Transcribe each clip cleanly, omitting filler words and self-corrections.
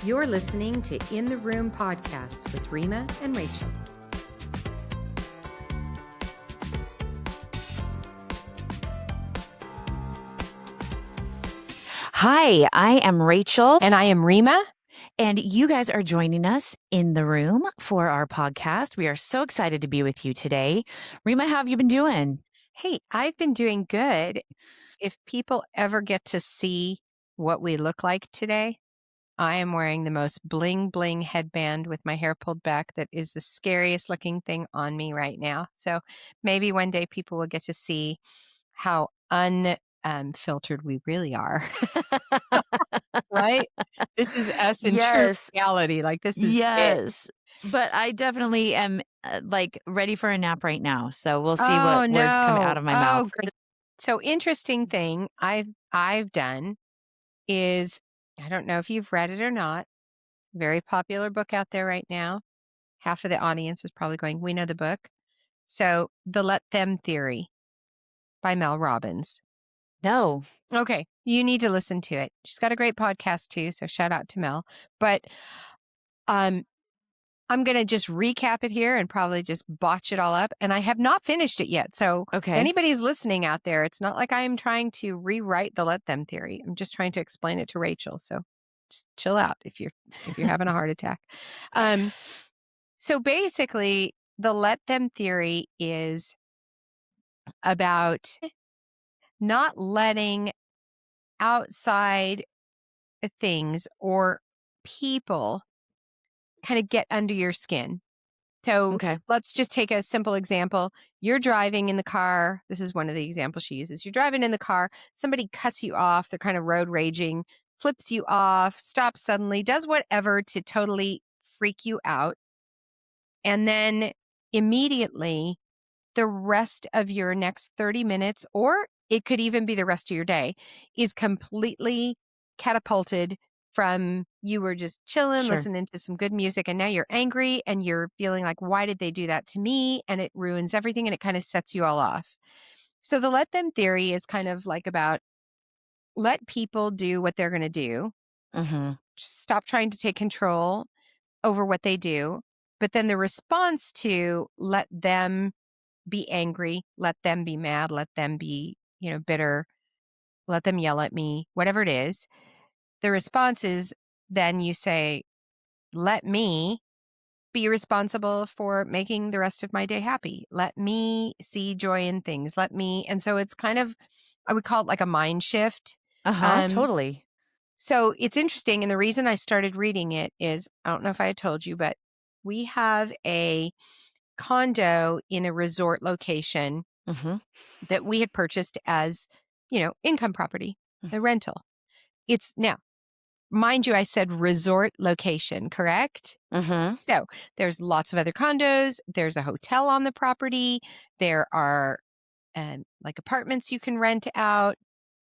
You're listening to In the Room podcasts with Rima and Rachel. Hi, I am Rachel. And I am Rima. And you guys are joining us in the room for our podcast. We are so excited to be with you today. Rima, how have you been doing? Hey, I've been doing good. If people ever get to see what we look like today, I am wearing the most bling bling headband with my hair pulled back that is the scariest looking thing on me right now. So maybe one day people will get to see how unfiltered we really are. Right? This is us in true Yes. reality. Like this is it. Yes. But I definitely am ready for a nap right now. So we'll see Oh what words come out no. of my Oh, mouth. great. So interesting thing I've done is, I don't know if you've read it or not, very popular book out there right now. Half of the audience is probably going, we know the book. So The Let Them Theory by Mel Robbins. No. Okay, you need to listen to it. She's got a great podcast too, so shout out to Mel. But I'm going to just recap it here and probably just botch it all up. And I have not finished it yet. So Okay. if anybody's listening out there, it's not like I am trying to rewrite the Let Them Theory. I'm just trying to explain it to Rachel. So just chill out if you're having a heart attack. So basically, the Let Them Theory is about not letting outside things or people kind of get under your skin. So Okay. let's just take a simple example. You're driving in the car. This is one of the examples she uses. You're driving in the car. Somebody cuts you off. They're kind of road raging, flips you off, stops suddenly, does whatever to totally freak you out. And then immediately the rest of your next 30 minutes, or it could even be the rest of your day, is completely catapulted from you were just chilling, Sure. listening to some good music, and now you're angry and you're feeling like, why did they do that to me? And it ruins everything and it kind of sets you all off. So the let them theory is kind of like about let people do what they're going to do. Mm-hmm. Just stop trying to take control over what they do. But then the response to let them be angry, let them be mad, let them be, bitter, let them yell at me, whatever it is. The response is then you say, let me be responsible for making the rest of my day happy. Let me see joy in things. Let me. And so it's kind of, I would call it like a mind shift. Totally. So it's interesting. And the reason I started reading it is, I don't know if I had told you, but we have a condo in a resort location that we had purchased as, income property, the rental. It's now, mind you, I said resort location, correct? So there's lots of other condos. There's a hotel on the property. There are like apartments you can rent out.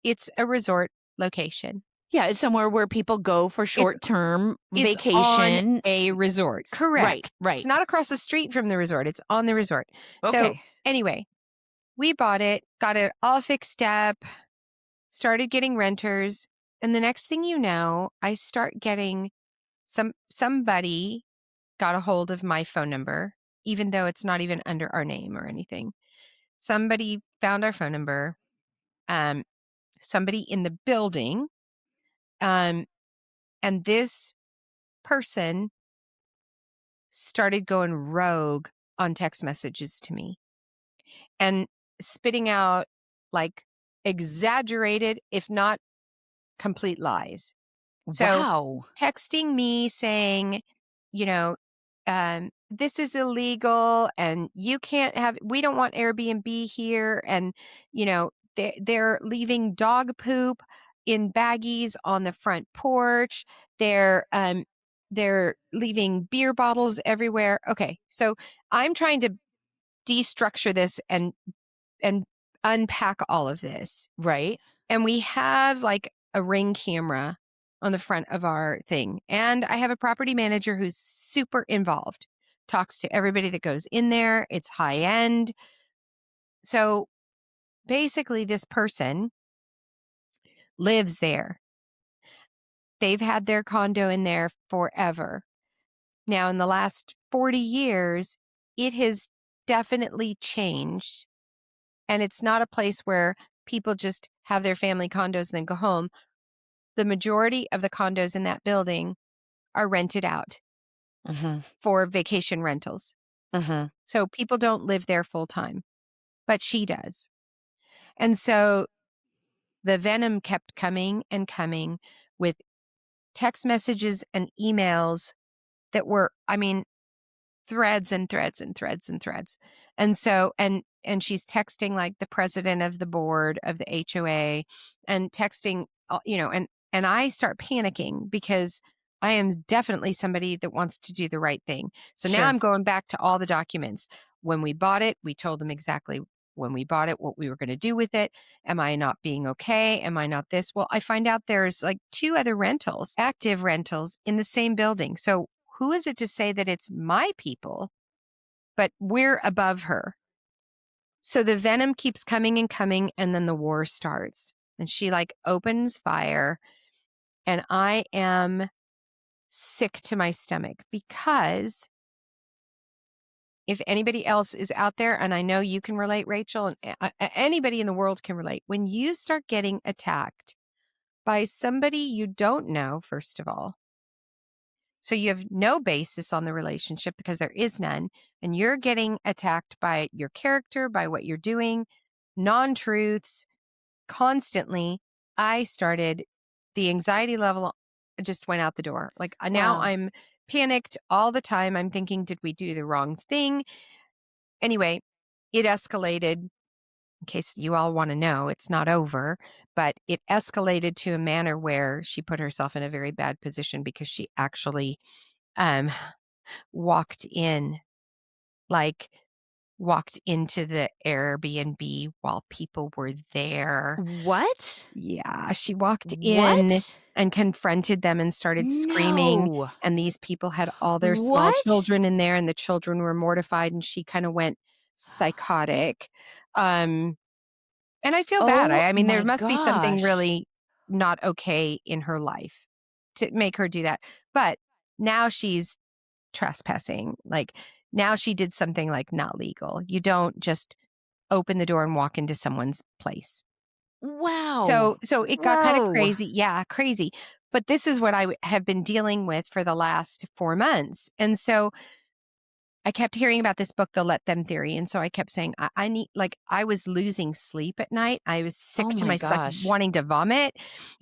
It's a resort location. Yeah, it's somewhere where people go for short-term It's vacation. on a resort, correct? Right. It's not across the street from the resort. It's on the resort. Okay. So anyway, we bought it, got it all fixed up, started getting renters. And the next thing you know, I start getting somebody got a hold of my phone number, even though it's not even under our name or anything. Somebody found our phone number, somebody in the building, and this person started going rogue on text messages to me and spitting out like exaggerated, if not complete lies. So Wow. texting me saying, this is illegal and you can't we don't want Airbnb here. And, they're leaving dog poop in baggies on the front porch. They're leaving beer bottles everywhere. Okay. So I'm trying to destructure this and unpack all of this. Right. And we have like a Ring camera on the front of our thing. And I have a property manager who's super involved, talks to everybody that goes in there. It's high end. So basically, this person lives there. They've had their condo in there forever. Now, in the last 40 years, it has definitely changed. And it's not a place where people just have their family condos and then go home. The majority of the condos in that building are rented out for vacation rentals. So people don't live there full time, but she does. And so the venom kept coming and coming with text messages and emails that were, I mean, threads and threads and threads and threads. And so, and she's texting like the president of the board of the HOA and texting, and I start panicking because I am definitely somebody that wants to do the right thing. So now Sure. I'm going back to all the documents. When we bought it, we told them exactly when we bought it, what we were going to do with it. Am I not being okay? Am I not this? Well, I find out there's like 2 other rentals, active rentals in the same building. So who is it to say that it's my people, but we're above her? So the venom keeps coming and coming, and then the war starts. And she like opens fire, and I am sick to my stomach because if anybody else is out there, and I know you can relate, Rachel, and anybody in the world can relate, when you start getting attacked by somebody you don't know, first of all, so you have no basis on the relationship because there is none, and you're getting attacked by your character, by what you're doing, non-truths constantly. The anxiety level just went out the door. Like now Wow. I'm panicked all the time. I'm thinking, did we do the wrong thing? Anyway, it escalated. In case you all want to know, it's not over, but it escalated to a manner where she put herself in a very bad position because she actually um, walked in, like walked into the Airbnb while people were there. What? Yeah, she walked in What? and confronted them and started screaming. No. And these people had all their small What? children in there, and the children were mortified, and she kind of went psychotic. Um, and I feel bad. Oh I mean, there my must be something gosh. really not okay in her life to make her do that. But now she's trespassing. Like now she did something like not legal. You don't just open the door and walk into someone's place. Wow. So it got kind of Whoa. crazy. Yeah, crazy. But this is what have been dealing with for the last 4 months. And so I kept hearing about this book, The Let Them Theory. And so I kept saying, I need, like, I was losing sleep at night. I was sick Oh to my my, like, gosh. wanting to vomit,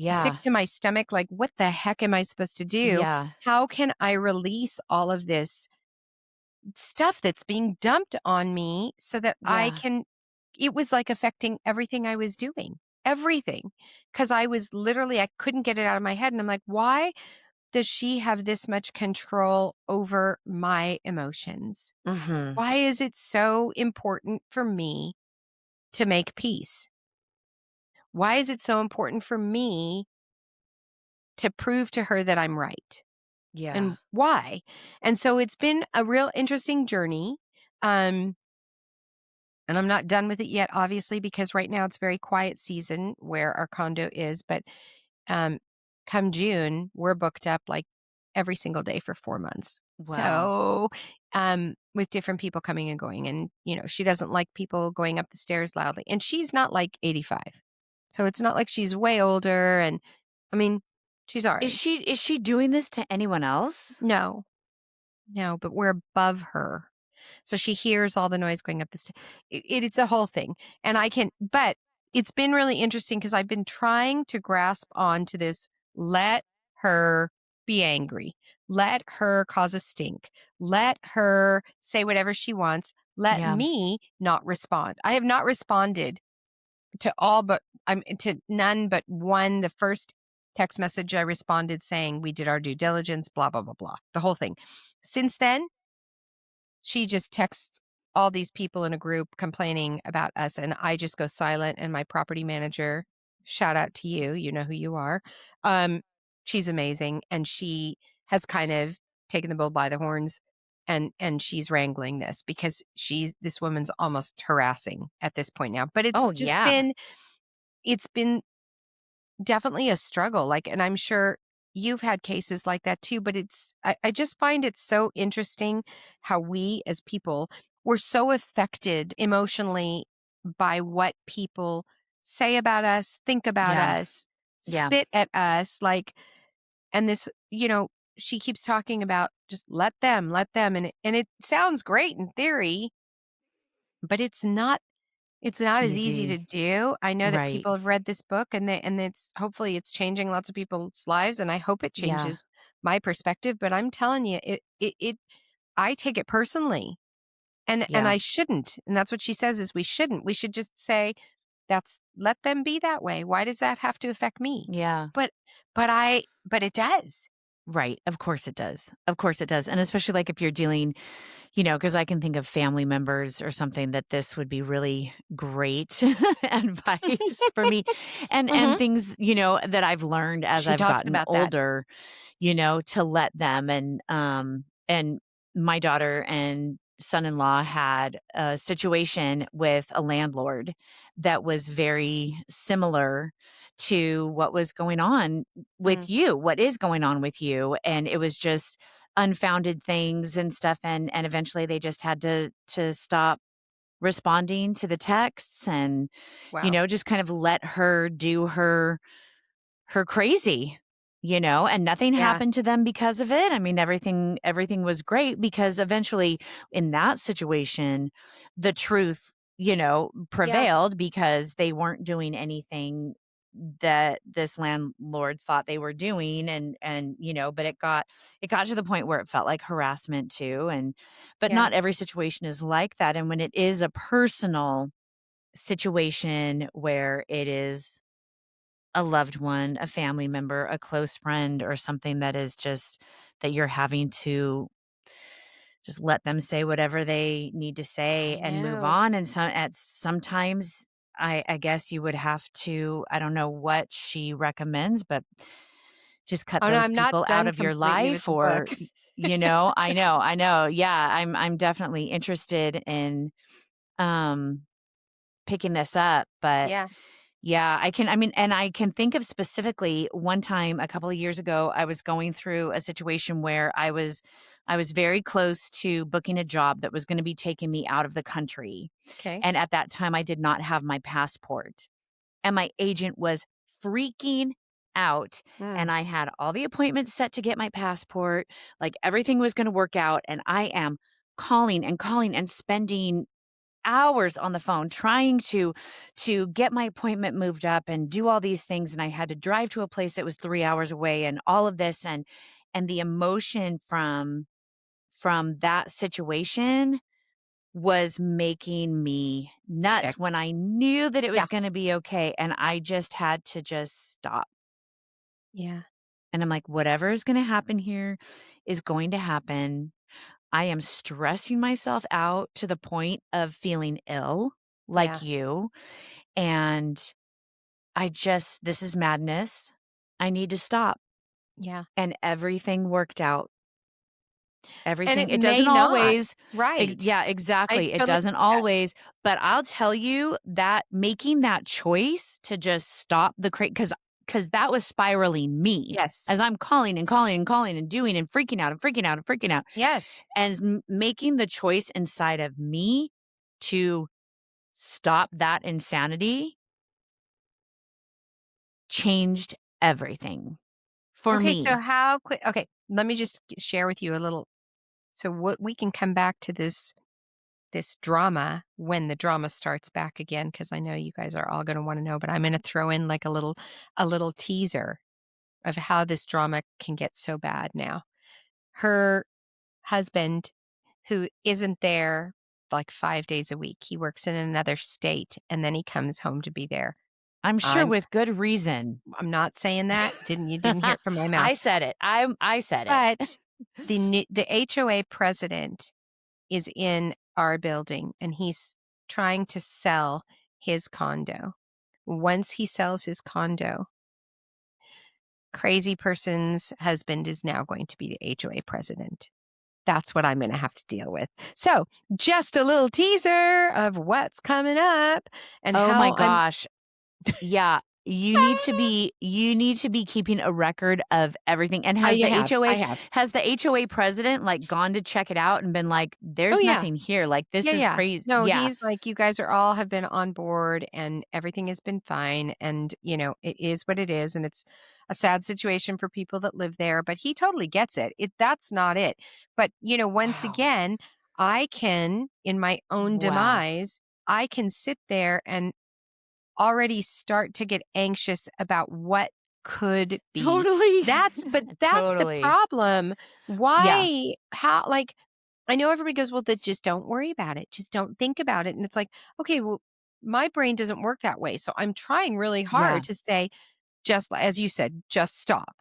sick Yeah. to my stomach. Like, what the heck am I supposed to do? Yeah. How can I release all of this stuff that's being dumped on me so that I Yeah. can? It was like affecting everything I was doing, everything. Because I was literally, I couldn't get it out of my head. And I'm like, why does she have this much control over my emotions? Mhm. Why is it so important for me to make peace? Why is it so important for me to prove to her that I'm right? Yeah. And why? And so it's been a real interesting journey. Um, and I'm not done with it yet, obviously, because right now it's very quiet season where our condo is. But um, come June, we're booked up like every single day for 4 months. Wow. So, with different people coming and going, and she doesn't like people going up the stairs loudly, and she's not like 85, so it's not like she's way older. And I mean, she's our Is age. she doing this to anyone else? No, no, but we're above her. So she hears all the noise going up the stairs. It's a whole thing. And but it's been really interesting because I've been trying to grasp onto this. Let her be angry. Let her cause a stink. Let her say whatever she wants. Let Yeah. me not respond. I have not responded to all but I'm to none but one. The first text message I responded saying we did our due diligence, blah, blah, blah, blah. The whole thing. Since then, she just texts all these people in a group complaining about us, and I just go silent. And my property manager, shout out to you, you know who you are. She's amazing, and she has kind of taken the bull by the horns, and she's wrangling this because this woman's almost harassing at this point now. But Oh yeah. it's been definitely a struggle. Like, and I'm sure you've had cases like that too, but I just find it so interesting how we as people, we're so affected emotionally by what people say about us, think about Yeah. us, Yeah. spit at us, like, and this, she keeps talking about just let them, and it sounds great in theory, but it's not as easy to Easy. do. I know that Right. people have read this book and it's hopefully it's changing lots of people's lives, and I hope it Yeah. changes my perspective, but I'm telling you, it I take it personally. And Yeah. I shouldn't. And that's what she says is we shouldn't. We should just say that's let them be that way. Why does that have to affect me? Yeah. But but it does. Right. Of course it does. Of course it does. And especially like if you're dealing, because I can think of family members or something that this would be really great advice for me and Mhm. things, that I've learned as She I've talks gotten about that. older, to let them and my daughter and son-in-law had a situation with a landlord that was very similar to what was going on Mm, with you, what is going on with you. And it was just unfounded things and stuff. And eventually they just had to stop responding to the texts and, wow. just kind of let her do her crazy, and nothing Yeah. happened to them because of it. I mean, everything was great because eventually in that situation, the truth, Yeah. prevailed because they weren't doing anything that this landlord thought they were doing and but it got to the point where it felt like harassment too and but Yeah. not every situation is like that, and when it is a personal situation where it is a loved one, a family member, a close friend, or something that is just that you're having to just let them say whatever they need to say I and move know. on. And sometimes I guess you would have to, I don't know what she recommends, but just cut Oh, no, those I'm not people out done of your completely with life the book. or I know. Yeah, I'm definitely interested in um picking this up, but Yeah. yeah, and I can think of specifically one time a couple of years ago, I was going through a situation where I was very close to booking a job that was going to be taking me out of the country. Okay. And at that time I did not have my passport. And my agent was freaking out. Mm, And I had all the appointments set to get my passport, like everything was going to work out. And I am calling and spending hours on the phone trying to get my appointment moved up and do all these things, and I had to drive to a place that was 3 hours away and all of this, and the emotion from that situation was making me nuts sick. when I knew that it was Yeah. going to be okay, and I just had to just stop. Yeah. And I'm like, whatever is going to happen here is going to happen. I am stressing myself out to the point of feeling ill like Yeah. you. And this is madness. I need to stop. Yeah. And everything worked out. And Everything. it It doesn't may not. always. Right. Yeah, I exactly. It totally doesn't get that. always. But I'll tell you that making that choice to just stop the because that was spiraling me Yes. as I'm calling and calling and calling and doing and freaking out and freaking out and freaking out. Yes. And making the choice inside of me to stop that insanity changed everything for Okay, so me. how quick okay, let me just share with you a little so what we can come back to this drama when the drama starts back again because I know you guys are all gonna wanna know, but I'm gonna throw in like a little teaser of how this drama can get so bad now. Her husband, who isn't there like 5 days a week, he works in another state, and then he comes home to be there. I'm sure I'm with good reason. I'm not saying that, you didn't hear it from my mouth, I said it. I said it. but the HOA president is in our building, and he's trying to sell his condo. Once he sells his condo, crazy person's husband is now going to be the HOA president. That's what I'm going to have to deal with. So, just a little teaser of what's coming up and Oh my how I'm gosh. Yeah. you need to be keeping a record of everything. And I have. I have. has the HOA president, like, gone to check it out and been like, Oh, "There's yeah. nothing here, like, this Yeah, is yeah. crazy." No, Yeah, he's like, "You guys are all have been on board and everything has been fine, and, it is what it is, and it's a sad situation for people that live there," but he totally gets it. That's not it. But, once wow, again, I can, in my own wow. demise, I can sit there and already start to get anxious about what could be. Totally. That's the Totally. problem. Yeah, Why? How? Like, I know everybody goes, well, then just don't worry about it. Just don't think about it. And it's like, okay, well, my brain doesn't work that way. So I'm trying really hard yeah, to say, as you said, just stop.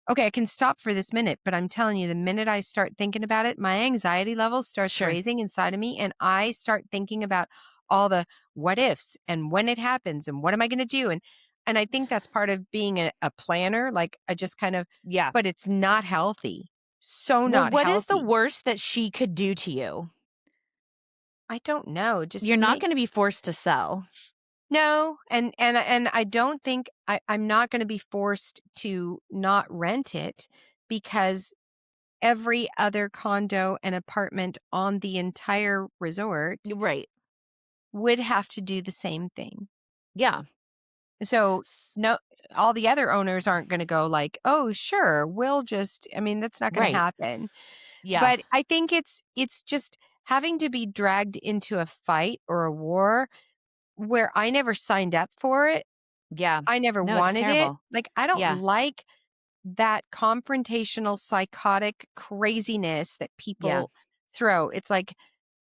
Okay, I can stop for this minute, but I'm telling you, the minute I start thinking about it, my anxiety level starts sure. raising inside of me, and I start thinking about all the what ifs and when it happens and what am I going to do, and I think that's part of being a planner. Like I just kind of, Yeah. but it's not healthy. So Well, not what is the healthy. worst that she could do to you? I don't know. Just You're not gonna be forced to sell. no, and I don't think I'm not going to be forced to not rent it because every other condo and apartment on the entire resort Right. would have to do the same thing. Yeah. So, S no, all the other owners aren't going to go like, "Oh, sure, we'll just," I mean, that's not going to right. happen. Yeah. But I think it's just having to be dragged into a fight or a war where I never signed up for it. Yeah. I never No, it's wanted it. terrible. Like, I don't Yeah. like that confrontational, psychotic craziness that Yeah. people throw. It's like,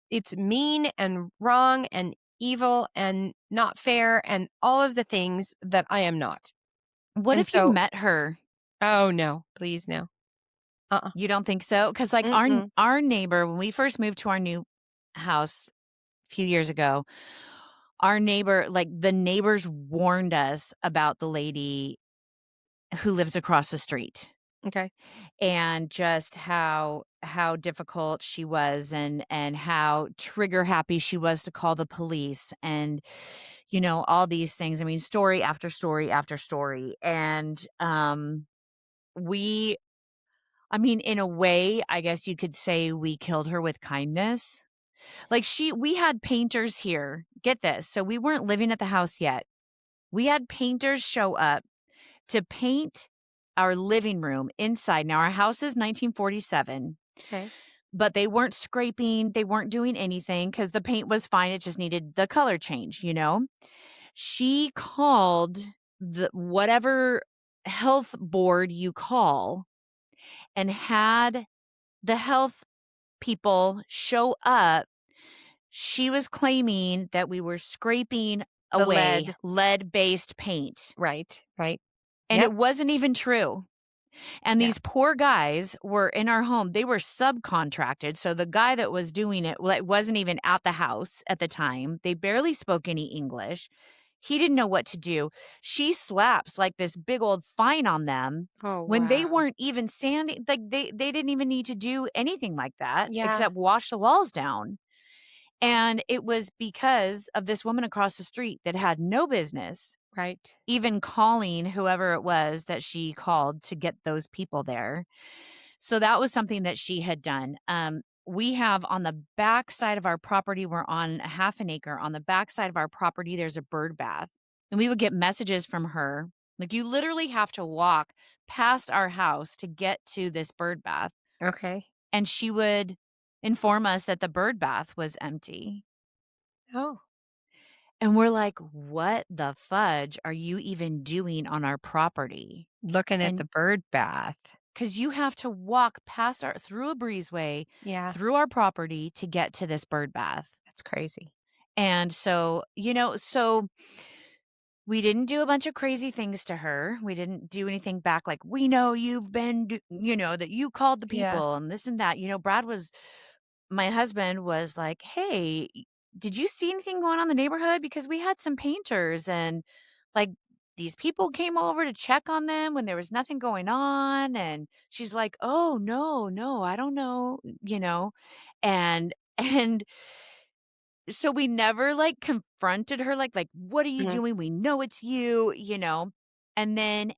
it's mean and wrong and evil and not fair and all of the things that I am not. What And if you so, met her? oh no, please no. Uh-uh. You don't think so? Because like, Mm-mm. our neighbor, when we first moved to our new house a few years ago, our neighbor like, the neighbors warned us about the lady who lives across the street. Okay. And just how difficult she was and how trigger happy she was to call the police and all these things. I mean, story after story after story. And we I mean, in a way, I guess you could say we killed her with kindness. Like we had painters here. Get this. So we weren't living at the house yet. We had painters show up to paint our living room inside. Now, our house is 1947, Okay. but they weren't scraping, they weren't doing anything because the paint was fine. It just needed the color change. She called the whatever health board you call and had the health people show up. She was claiming that we were scraping The away lead. lead-based paint, Right. Right. and Yep. it wasn't even true. And Yeah. these poor guys were in our home. They were subcontracted. So the guy that was doing it like, wasn't even at the house at the time. They barely spoke any English. He didn't know what to do. She slaps like this big old fine on them Oh when they wow. weren't even sanding. Like they didn't even need to do anything like that Yeah. except wash the walls down. And it was because of this woman across the street that had no business Right. even calling whoever it was that she called to get those people there. So that was something that she had done. We have on the back side of our property, we're on a half an acre. On the back side of our property, there's a bird bath. And we would get messages from her. Like, you literally have to walk past our house to get to this bird bath. Okay. And she would inform us that the bird bath was empty. Oh, And we're like, what the fudge are you even doing on our property? looking at And the bird bath. because you have to walk past through a breezeway, Yeah. through our property to get to this bird bath. That's crazy. And so we didn't do a bunch of crazy things to her. We didn't do anything back like, we know you've been, that you called the Yeah. people and this and that. My husband was like, hey, did you see anything going on in the neighborhood? Because we had some painters and like these people came over to check on them when there was nothing going on. And she's like, oh, no, I don't know, and, and so we never, like, confronted her, like, "What are you Mhm. doing? We know it's you," And then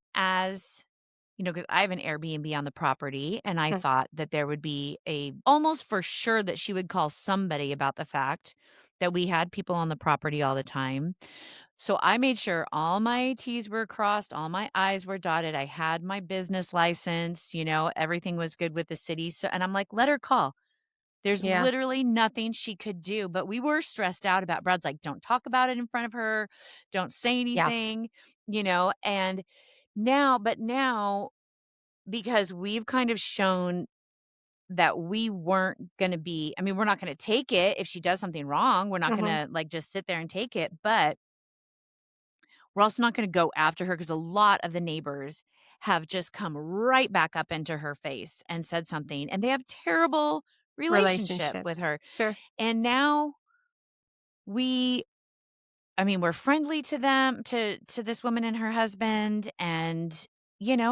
because I have an Airbnb on the property, and I Mm. thought that there would be a almost for sure that she would call somebody about the fact that we had people on the property all the time. So I made sure all my T's were crossed, all my I's were dotted. I had my business license, everything was good with the city. So and I'm like, "Let her call." There's Yeah. literally nothing she could do, but we were stressed out about Brad's like, "Don't talk about it in front of her. Don't say Yeah. anything," and now because we've kind of shown that we weren't gonna be I mean, we're not gonna take it if she does something wrong. We're not Mhm. gonna, like, just sit there and take it, but we're also not gonna go after her because a lot of the neighbors have just come right back up into her face and said something, and they have terrible relationship with Relationships. her. Sure. And now we I mean, we're friendly to them to this woman and her husband, and,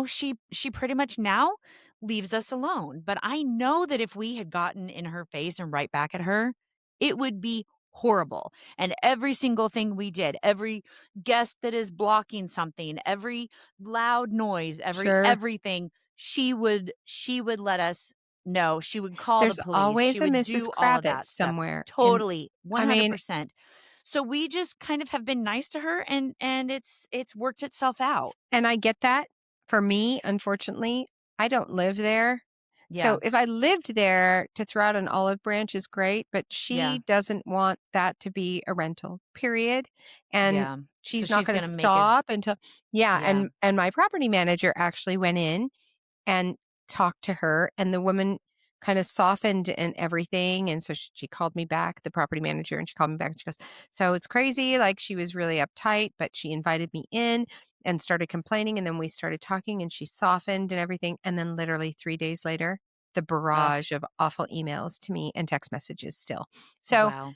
she pretty much now leaves us alone, but I know that if we had gotten in her face and right back at her, it would be horrible, and every single thing we did, every guest that is blocking something, every loud noise, every Sure. everything, she would let us know, she would call the There's police, she always a would Mrs. do all of Kravitz that stuff. somewhere. And Totally, I mean, 100%. So we just kind of have been nice to her and it's worked itself out. and I get that. For me, unfortunately, I don't live there. So Yeah. if I lived there, to throw out an olive branch is great, but Yeah. she doesn't want that to be a rental, period. And Yeah. So she's not she's going to gonna make as stop until, yeah. yeah. And my property manager actually went in and talked to her, and the woman kind of softened and everything. And so she called me back, the property manager, and she called me back and she goes, "So it's crazy. Like, she was really uptight, but she invited me in and started complaining. And then we started talking and she softened and everything. And then literally 3 days later, the Ugh, barrage of awful emails to me and text messages still. So wow.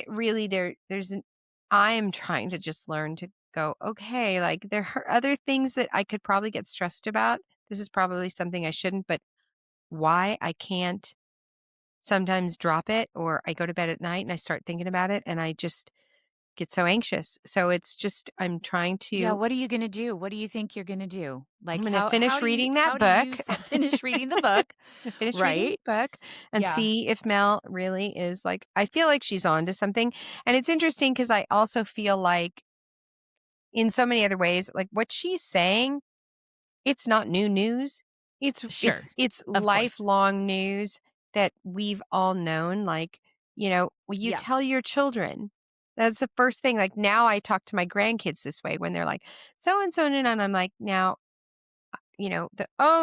really, I'm trying to just learn to go, okay, like, there are other things that I could probably get stressed about. This is probably something I shouldn't, but why I can't sometimes drop it, or I go to bed at night and I start thinking about it and I just get so anxious. So it's just, Yeah, what are you gonna do? What do you think you're gonna do? I'm Like, going to how finish how do you reading how that do you book. set finish reading the book, Finish reading the right? book and Yeah, see if Mel really is like, I feel like she's on to something. And it's interesting because I also feel like in so many other ways, like what she's saying, it's not new news. It's sure. it's it's Of course. lifelong news that we've all known. Like, when you Yeah. tell your children, that's the first thing. Like, now I talk to my grandkids this way when they're like, so and so, and I'm like, now,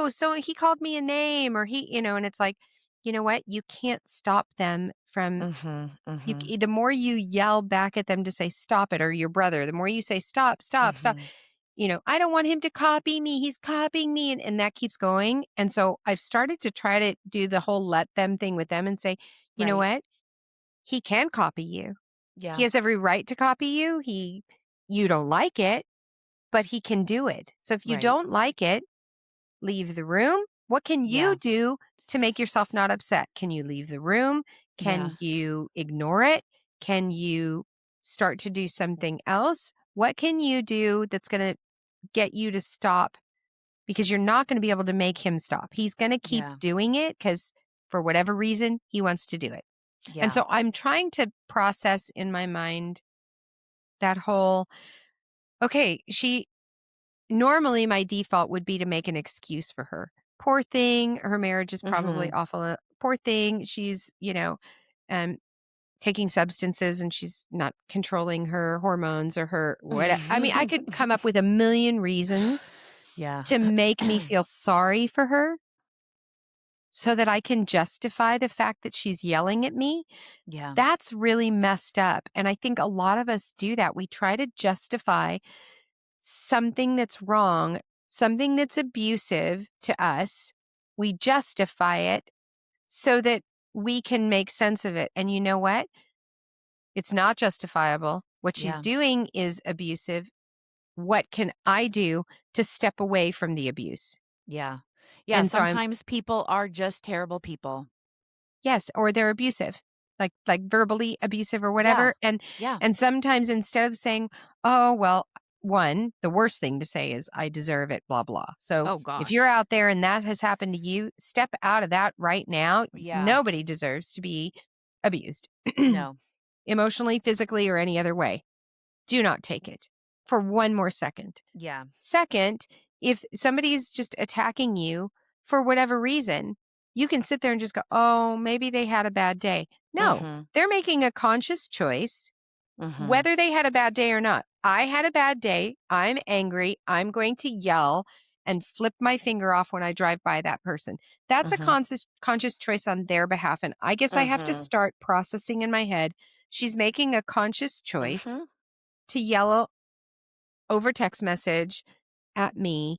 so he called me a name, or and it's like, you know what? You can't stop them from, Mhm. Mhm. the more you yell back at them to say stop it, or your brother, the more you say stop, stop, stop, Mhm. I don't want him to copy me. He's copying me. And that keeps going. And so I've started to try to do the whole let them thing with them and say, you know Right. what? He can copy you. He Yeah. has every right to copy you. You don't like it, but he can do it. So if you Right. don't like it, leave the room. What can you Yeah. do to make yourself not upset? Can you leave the room? Yeah. Can you ignore it? Can you start to do something else? What can you do that's going to get you to stop? Because you're not going to be able to make him stop. He's going to keep Yeah. doing it because for whatever reason, he wants to do it. And Yeah. so I'm trying to process in my mind that whole, okay, normally my default would be to make an excuse for her. Poor thing. Her marriage is probably Mhm. awful. Poor thing. She's, um, taking substances and she's not controlling her hormones or her what. I mean, I could come up with a million reasons Yeah. to make me feel sorry for her so that I can justify the fact that she's yelling at me. Yeah. That's really messed up. And I think a lot of us do that. We try to justify something that's wrong, something that's abusive to us. We justify it so that we can make sense of it. And you know what? It's not justifiable. What she's Yeah. doing is abusive. What can I do to step away from the abuse? Yeah. Yeah, And so sometimes people are just terrible people. yes, or they're abusive. like verbally abusive or Yeah. whatever. Yeah. And sometimes instead of saying, "Oh, well," one, the worst thing to say is, "I deserve it, blah, blah." So Oh if you're gosh. out there and that has happened to you, step out of that right now. Yeah. Nobody deserves to be abused No. emotionally, physically, or any other way. Do not take it for one more second. Yeah. Second, if somebody's just attacking you for whatever reason, you can sit there and just go, "Oh, maybe they had a bad day." No, Mhm. they're making a conscious choice, Mhm. whether they had a bad day or not. I had a bad day. I'm angry. I'm going to yell and flip my finger off when I drive by that person. That's a Mhm. conscious choice on their behalf. And I guess I have to Mhm. start processing in my head. She's making a conscious choice Mhm. to yell over text message at me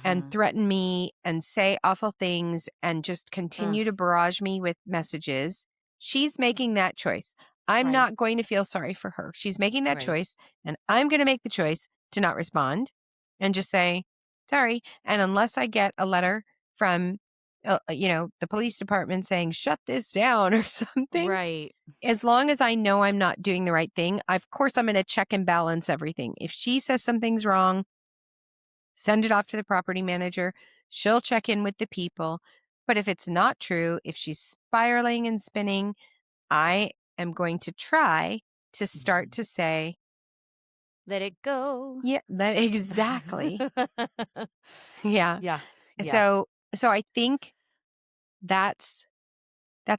and Mhm. threaten me and say awful things and just Mm. continue to barrage me with messages. She's making that choice. I'm Right. not going to feel sorry for her. She's making that Right. choice, and I'm going to make the choice to not respond and just say, sorry. And unless I get a letter from, the police department saying, shut this down or something, Right. as long as I know I'm not doing the right thing, of course, I'm going to check and balance everything. If she says something's wrong, send it off to the property manager. She'll check in with the people. But if it's not true, if she's spiraling and spinning, I am going to try to start Mhm. to say, Let it go. yeah, that exactly. Yeah. Yeah. Yeah. So I think that's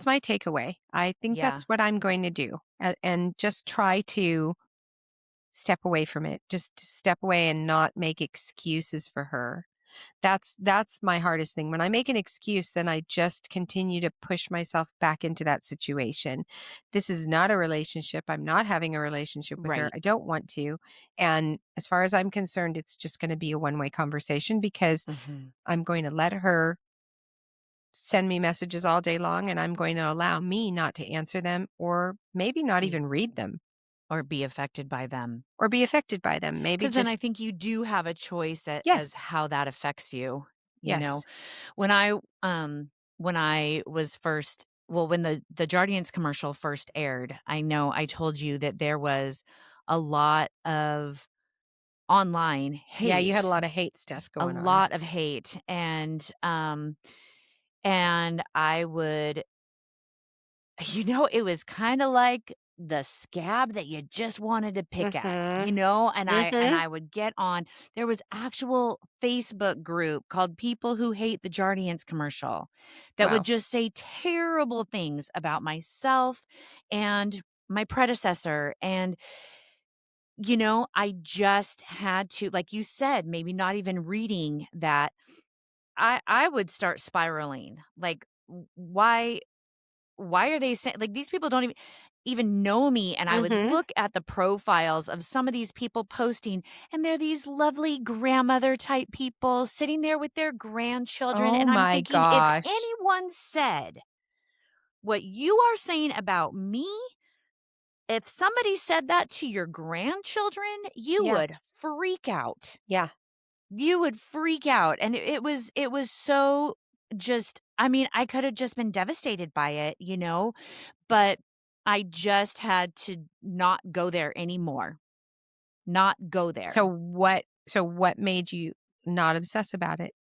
my takeaway. I think Yeah. that's what I'm going to do, and just try to step away from it. Just to step away and not make excuses for her. That's my hardest thing. When I make an excuse, then I just continue to push myself back into that situation. This is not a relationship. I'm not having a relationship with her. Right. I don't want to. And as far as I'm concerned, it's just going to be a one-way conversation because Mhm. I'm going to let her send me messages all day long and I'm going to allow me not to answer them or maybe not Be even read them or be affected by them. or be affected by them. Maybe Because then just, I think you do have a choice as yes, how that affects you, you know? yes. When I was first well, when the Jardiance commercial first aired, I know I told you that there was a lot of online Yeah, you had a hate, lot of hate stuff a going on. lot of hate, and I would it was kinda like the scab that you just wanted to pick at, Mhm. and Mhm. I would get on there was actual Facebook group called People Who Hate the Jardiance commercial that would Wow. just say terrible things about myself and my predecessor, and, I just had to like you said, maybe not even reading that, I would start spiraling, like, "W why are they saying like, these people don't even know me," and I would Mhm. look at the profiles of some of these people posting, and they're these lovely grandmother type people sitting there with their grandchildren, Oh and I'm my thinking, if gosh. anyone said what you are saying about me, if somebody said that to your grandchildren, you Yeah. would freak out. Yeah. You would freak out, and it was so just I mean, I could have just been devastated by it, but I just had to not go there anymore. Not go So there. what made you not obsess about it?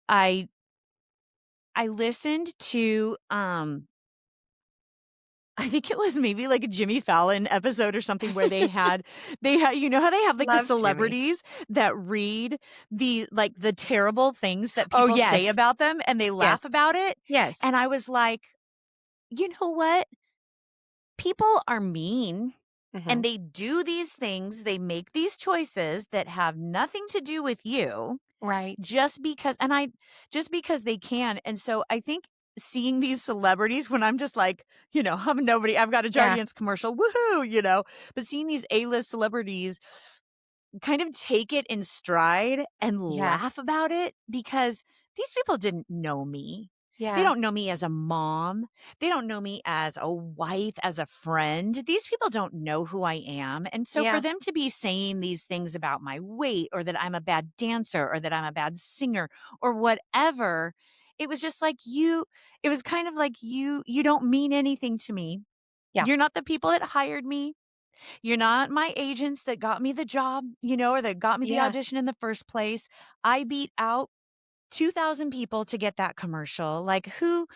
I I listened to, I think it was maybe like a Jimmy Fallon episode or something where they had how they have, like, the Love Jimmy. celebrities that read the terrible things that Oh, people say yes. about them, and they laugh Yes. about it, Yes. and I was like, "You know what? People are mean, and Mhm. they do these things, they make these choices that have nothing to do with you Right. just because they can, and so I think seeing these celebrities when I'm just like, I'm nobody, I've got a Yeah. Jardiance commercial, woohoo, but seeing these A-list celebrities kind of take it in stride and Yeah. laugh about it because these people didn't know me. They Yeah. don't know me as a mom. They don't know me as a wife, as a friend. These people don't know who I am. And so for Yeah. them to be saying these things about my weight or that I'm a bad dancer or that I'm a bad singer or whatever, it was just like it was kind of like you don't mean anything to me. Yeah. You're not the people that hired me. You're not my agents that got me the job, or that got me the Yeah. audition in the first place. I beat out 2,000 people to get that commercial. Like who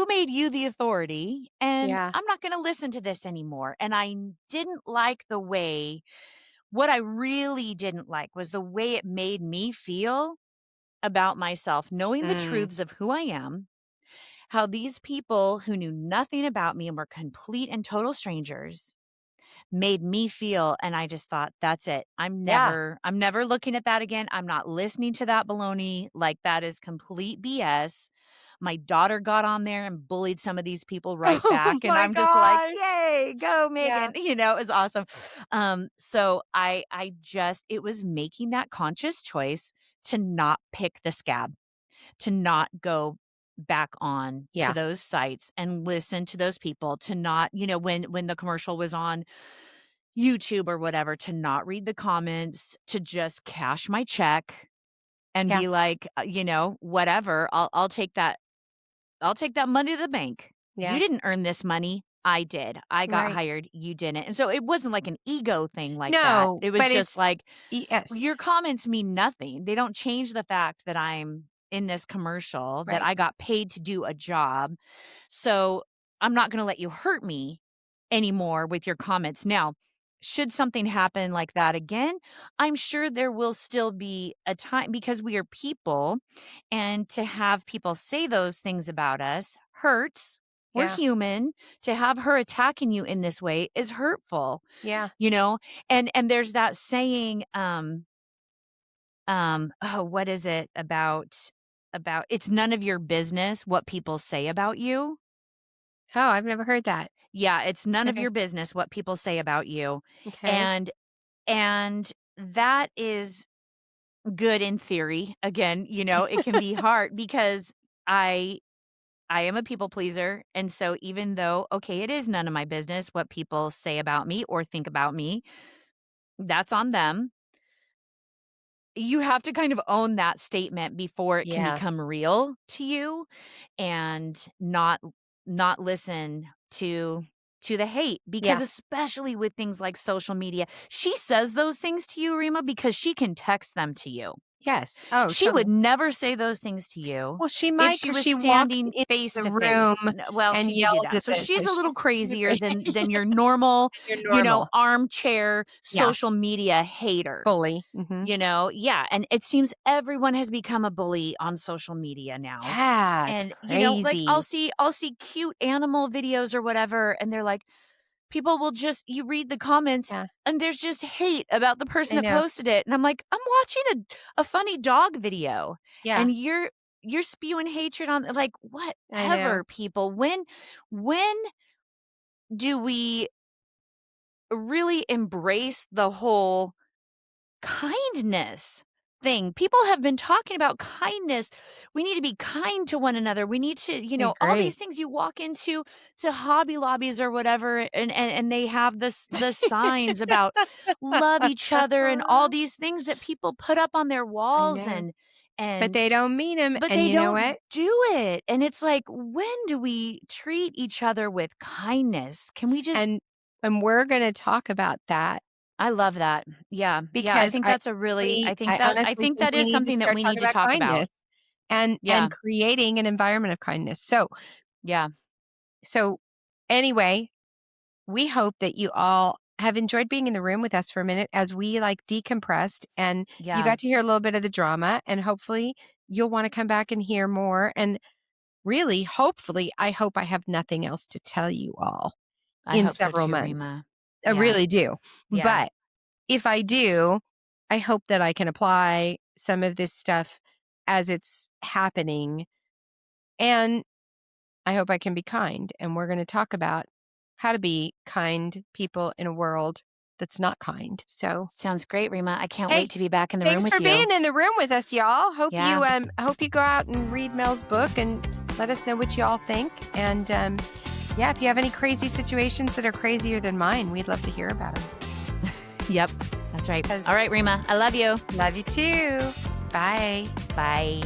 made you the authority? And Yeah. I'm not going to listen to this anymore. And I didn't like what I really didn't like was the way it made me feel about myself, knowing the Mm. truths of who I am, how these people who knew nothing about me and were complete and total strangers made me feel. And I just thought, that's it. Yeah. I'm never looking at that again. I'm not listening to that baloney. Like, that is complete BS. My daughter got on there and bullied some of these people right Oh back. And my I'm just like, gosh. yay, go Yeah. Megan. It was awesome. So I just, it was making that conscious choice to not pick the scab, to not go back on to Yeah. those sites and listen to those people, to not, when the commercial was on YouTube or whatever, to not read the comments, to just cash my check and Yeah. be like, whatever, I'll take that money to the bank. You Yeah. didn't earn this money. I did. I got Right. hired. You didn't. And so it wasn't like an ego thing like that. No, It was but just it's like, yes. your comments mean nothing. They don't change the fact that I'm in this commercial, that Right. I got paid to do a job. So I'm not going to let you hurt me anymore with your comments. Now, should something happen like that again, I'm sure there will still be a time, because we are people, and to have people say those things about us hurts. We're Yeah. human. To have her attacking you in this way is hurtful, Yeah. you know? And there's that saying, oh, what is it about it's none of your business what people say about you. Oh, I've never heard that. Yeah, it's none of Okay. your business what people say about you. Okay. And and that is good in theory. Again, it can be hard because I I am a people pleaser, and so even though, okay, it is none of my business what people say about me or think about me, that's on them. You have to kind of own that statement before it can Yeah. become real to you, and not listen to the hate, because Yeah. especially with things like social media, she says those things to you, Rima, because she can text them to you. Yes. Oh, She totally. would never say those things to you Well, she if might she because was she walked standing into face the to room face. Well, and she did do yelled that. at So this, so she's a little she's crazier than your normal, you're normal. armchair Yeah. social media hater. Fully. Mhm. Yeah, and it seems everyone has become a bully on social media now. Yeah, it's And like, I'll crazy. see cute animal videos or whatever, and they're like, people will just, you read the comments Yeah, and there's just hate about the person I that know. posted it, and I'm like, I'm watching a funny dog video, Yeah, and you're spewing hatred on, like, I know. whatever, people. When do we really embrace the whole kindness thing? People have been talking about kindness. We need to be kind to one another. We need to, I all these agree. things. You walk into to Hobby Lobbies or whatever, and they have the signs about love each other and all these things that people put up on their I walls, know. But and they don't mean them. but And they you know don't what? do it. And it's like, when do we treat each other with kindness? Can we just, And and we're gonna talk about that I love that. Yeah. Yeah. because I I honestly think think that we is need to something that start we need talking to about talk about. kindness and Yeah. creating an environment of kindness. Yeah. So anyway, we hope that you all have enjoyed being in the room with us for a minute as we like decompressed and you Yeah. got to hear a little bit of the drama and hopefully you'll want to come back and hear more. And really, hopefully, I hope I have nothing else to tell you all I in hope so several too, months. Rima. I Yeah. really do. Yeah. But if I do, I hope that I can apply some of this stuff as it's happening. And I hope I can be kind. And we're going to talk about how to be kind people in a world that's not kind. So, Sounds great, Rima. I can't hey, wait to be back in the room thanks with for you. being in the room with us, y'all. Yeah. Hope you go out and read Mel's book and let us know what y'all think. And yeah, if you have any crazy situations that are crazier than mine, we'd love to hear about them. Yep. That's right. 'Cause- All right, Rima. I love you. Love you too. Bye. Bye.